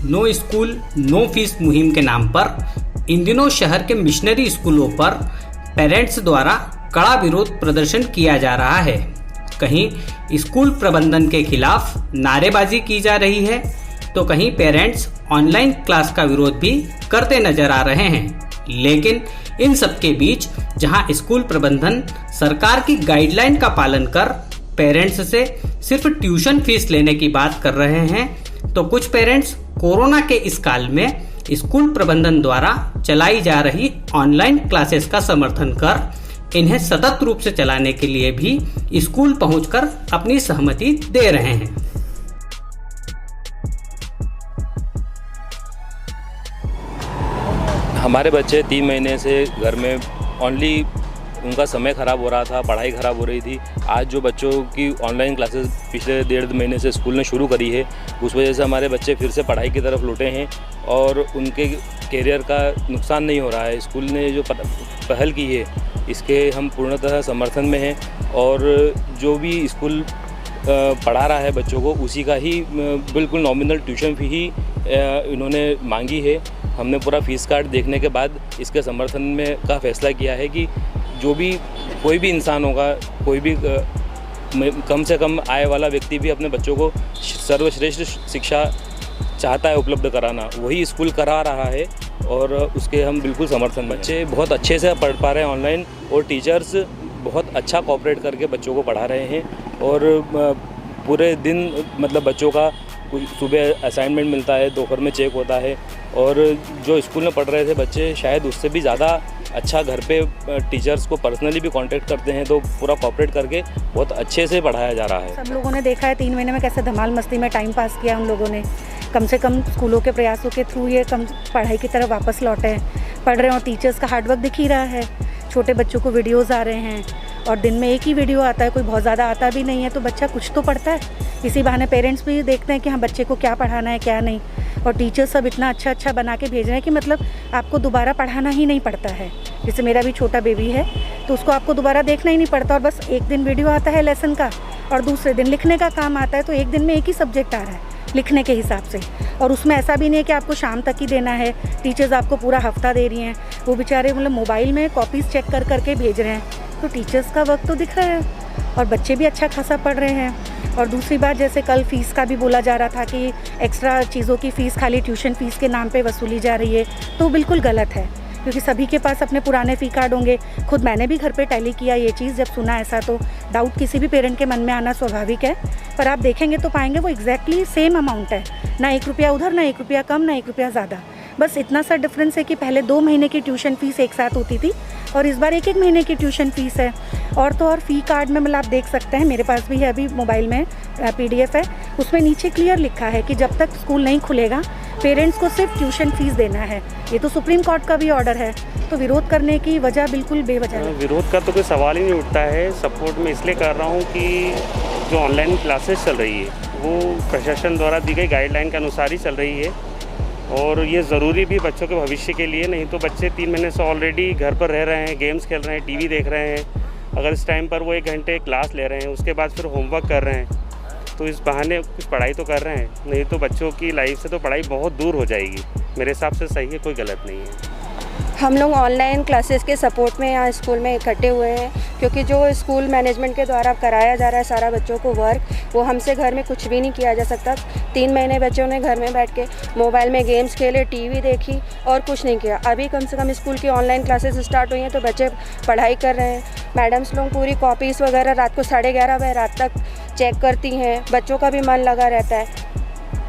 No school no fees मुहिम के नाम पर इन दिनों शहर के मिशनरी स्कूलों पर पेरेंट्स द्वारा कड़ा विरोध प्रदर्शन किया जा रहा है। कहीं स्कूल प्रबंधन के खिलाफ नारेबाजी की जा रही है तो कहीं पेरेंट्स ऑनलाइन क्लास का विरोध भी करते नजर आ रहे हैं। लेकिन इन सब के बीच जहां स्कूल प्रबंधन सरकार की गाइडलाइन का पालन कर पेरेंट्स से सिर्फ ट्यूशन फीस लेने की बात कर रहे हैं, तो कुछ पेरेंट्स कोरोना के इस काल में स्कूल प्रबंधन द्वारा चलाई जा रही ऑनलाइन क्लासेस का समर्थन कर इन्हें सतत रूप से चलाने के लिए भी स्कूल पहुंचकर अपनी सहमति दे रहे हैं। हमारे बच्चे 3 महीने से घर में ओनली उनका समय ख़राब हो रहा था, पढ़ाई ख़राब हो रही थी। आज जो बच्चों की ऑनलाइन क्लासेस पिछले 1.5 महीने से स्कूल ने शुरू करी है, उस वजह से हमारे बच्चे फिर से पढ़ाई की तरफ लौटे हैं और उनके करियर का नुकसान नहीं हो रहा है। स्कूल ने जो पहल की है इसके हम पूर्णतः समर्थन में हैं और जो भी स्कूल पढ़ा रहा है बच्चों को उसी का ही बिल्कुल नॉमिनल ट्यूशन फी ही इन्होंने मांगी है। हमने पूरा फीस कार्ड देखने के बाद इसके समर्थन में का फैसला किया है कि जो भी कोई भी इंसान होगा, कोई भी कम से कम आय वाला व्यक्ति भी अपने बच्चों को सर्वश्रेष्ठ शिक्षा चाहता है उपलब्ध कराना, वही स्कूल करा रहा है और उसके हम बिल्कुल समर्थन। बच्चे बहुत अच्छे से पढ़ पा रहे हैं ऑनलाइन और टीचर्स बहुत अच्छा कोऑपरेट करके बच्चों को पढ़ा रहे हैं और पूरे दिन मतलब बच्चों का सुबह असाइनमेंट मिलता है, दोपहर में चेक होता है और जो स्कूल में पढ़ रहे थे बच्चे शायद उससे भी ज़्यादा अच्छा घर पे टीचर्स को पर्सनली भी कांटेक्ट करते हैं, तो पूरा कोऑपरेट करके बहुत अच्छे से पढ़ाया जा रहा है। सब लोगों ने देखा है 3 महीने में कैसे धमाल मस्ती में टाइम पास किया उन लोगों ने। कम से कम स्कूलों के प्रयासों के थ्रू ये कम पढ़ाई की तरफ वापस लौटे हैं, पढ़ रहे हैं और टीचर्स का हार्डवर्क दिख ही रहा है। छोटे बच्चों को वीडियोज़ आ रहे हैं और दिन में एक ही वीडियो आता है, कोई बहुत ज़्यादा आता भी नहीं है, तो बच्चा कुछ तो पढ़ता है। इसी बहाने पेरेंट्स भी देखते हैं कि हाँ बच्चे को क्या पढ़ाना है क्या नहीं, और टीचर्स सब इतना अच्छा बना के भेज रहे हैं कि मतलब आपको दोबारा पढ़ाना ही नहीं पड़ता है। जैसे मेरा भी छोटा बेबी है तो उसको आपको दोबारा देखना ही नहीं पड़ता और बस एक दिन वीडियो आता है लेसन का और दूसरे दिन लिखने का काम आता है, तो एक दिन में एक ही सब्जेक्ट आ रहा है लिखने के हिसाब से। और उसमें ऐसा भी नहीं है कि आपको शाम तक ही देना है, टीचर्स आपको पूरा हफ्ता दे रही हैं। वो बेचारे मतलब मोबाइल में कॉपीज़ चेक कर करके भेज रहे हैं, तो टीचर्स का वर्क तो दिख रहा है और बच्चे भी अच्छा खासा पढ़ रहे हैं। और दूसरी बात, जैसे कल फ़ीस का भी बोला जा रहा था कि एक्स्ट्रा चीज़ों की फ़ीस खाली ट्यूशन फ़ीस के नाम पे वसूली जा रही है, तो बिल्कुल गलत है क्योंकि सभी के पास अपने पुराने फ़ी कार्ड होंगे। खुद मैंने भी घर पे टैली किया ये चीज़, जब सुना ऐसा तो डाउट किसी भी पेरेंट के मन में आना स्वाभाविक है, पर आप देखेंगे तो पाएंगे वो एग्जैक्टली सेम अमाउंट है, ना 1 रुपया उधर, ना 1 रुपया कम, ना 1 रुपया ज़्यादा। बस इतना सा डिफरेंस है कि पहले 2 महीने की ट्यूशन फ़ीस एक साथ होती थी और इस बार 1-1 महीने की ट्यूशन फ़ीस है। और तो और फ़ी कार्ड में मतलब आप देख सकते हैं, मेरे पास भी है अभी मोबाइल में PDF है, उसमें नीचे क्लियर लिखा है कि जब तक स्कूल नहीं खुलेगा पेरेंट्स को सिर्फ ट्यूशन फ़ीस देना है। ये तो सुप्रीम कोर्ट का भी ऑर्डर है, तो विरोध करने की वजह बिल्कुल बेवजह है। विरोध का तो कोई सवाल ही नहीं उठता है। सपोर्ट में इसलिए कर रहा हूँ कि जो ऑनलाइन क्लासेस चल रही है वो प्रशासन द्वारा दी गई गाइडलाइन के अनुसार ही चल रही है और ये ज़रूरी भी बच्चों के भविष्य के लिए। नहीं तो बच्चे 3 महीने से ऑलरेडी घर पर रह रहे हैं, गेम्स खेल रहे हैं, टीवी देख रहे हैं। अगर इस टाइम पर वो 1 घंटे क्लास ले रहे हैं, उसके बाद फिर होमवर्क कर रहे हैं, तो इस बहाने कुछ पढ़ाई तो कर रहे हैं। नहीं तो बच्चों की लाइफ से तो पढ़ाई बहुत दूर हो जाएगी। मेरे हिसाब से सही है, कोई गलत नहीं है। हम लोग ऑनलाइन क्लासेस के सपोर्ट में यहाँ स्कूल में इकट्ठे हुए हैं क्योंकि जो स्कूल मैनेजमेंट के द्वारा कराया जा रहा है सारा बच्चों को वर्क, वो हमसे घर में कुछ भी नहीं किया जा सकता। 3 महीने बच्चों ने घर में बैठ के मोबाइल में गेम्स खेले, टीवी देखी और कुछ नहीं किया। अभी कम से कम स्कूल की ऑनलाइन क्लासेस स्टार्ट हुई हैं तो बच्चे पढ़ाई कर रहे हैं। मैडम्स लोग पूरी कॉपीज़ वगैरह रात को 11:30 बजे रात तक चेक करती हैं, बच्चों का भी मन लगा रहता है।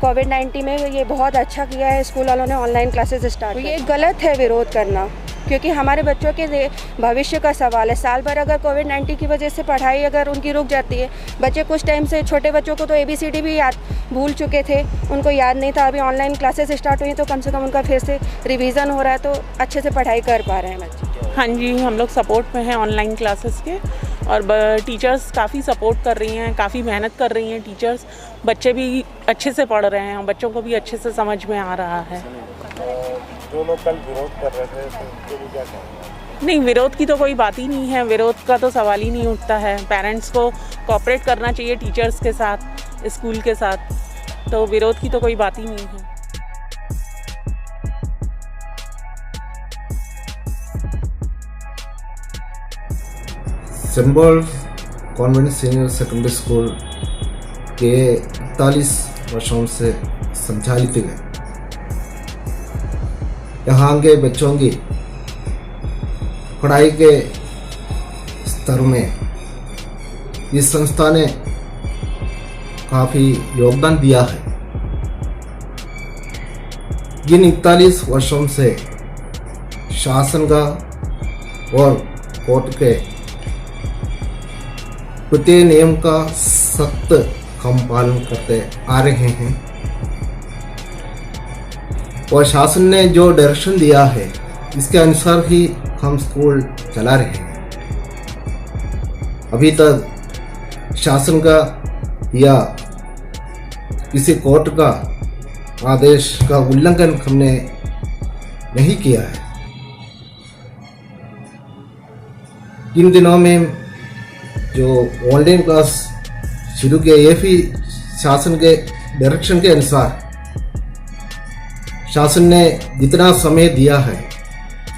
कोविड-19 में ये बहुत अच्छा किया है स्कूल वालों ने ऑनलाइन क्लासेस स्टार्ट। ये गलत है विरोध करना क्योंकि हमारे बच्चों के भविष्य का सवाल है। साल भर अगर कोविड-19 की वजह से पढ़ाई अगर उनकी रुक जाती है, बच्चे कुछ टाइम से, छोटे बच्चों को तो ABCD भी याद भूल चुके थे, उनको याद नहीं था। अभी ऑनलाइन क्लासेस स्टार्ट हुई तो कम से कम उनका फिर से रिवीजन हो रहा है, तो अच्छे से पढ़ाई कर पा रहे हैं बच्चे। हाँ जी, हम लोग सपोर्ट में हैं ऑनलाइन क्लासेस के और टीचर्स काफ़ी सपोर्ट कर रही हैं, काफ़ी मेहनत कर रही हैं टीचर्स। बच्चे भी अच्छे से पढ़ रहे हैं, बच्चों को भी अच्छे से समझ में आ रहा है। जो लोग कल विरोध कर रहे थे तो उनके लिए क्या कहेंगे? नहीं, विरोध की तो कोई बात ही नहीं है, विरोध का तो सवाल ही नहीं उठता है। पेरेंट्स को कोऑपरेट करना चाहिए टीचर्स के साथ, स्कूल के साथ, तो विरोध की तो कोई बात ही नहीं है। Symbol convent senior secondary school के 41 वर्षों से संचालित है। यहाँ के बच्चों की पढ़ाई के स्तर में इस संस्था ने काफ़ी योगदान दिया है। इन 41 वर्षों से शासन का और कोर्ट के प्रत्येक नियम का सख्त हम पालन करते आ रहे हैं और शासन ने जो डायरेक्शन दिया है इसके अनुसार ही हम स्कूल चला रहे हैं। अभी तक शासन का या किसी कोर्ट का आदेश का उल्लंघन हमने नहीं किया है। इन दिनों में जो ऑनलाइन क्लास शुरू किया ये भी शासन के डायरेक्शन के अनुसार शासन ने जितना समय दिया है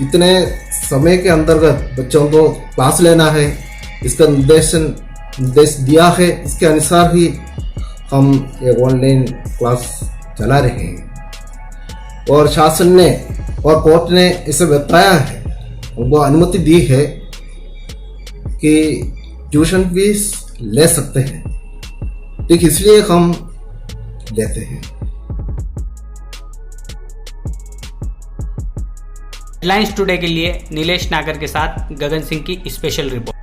इतने समय के अंतर्गत बच्चों को क्लास लेना है, इसका निर्देश दिया है। इसके अनुसार ही हम ये ऑनलाइन क्लास चला रहे हैं और शासन ने और कोर्ट ने इसे बताया है, वो अनुमति दी है कि ट्यूशन फीस ले सकते हैं, ठीक इसलिए हम लेते हैं। हेडलाइंस टुडे के लिए नीलेश नागर के साथ गगन सिंह की स्पेशल रिपोर्ट।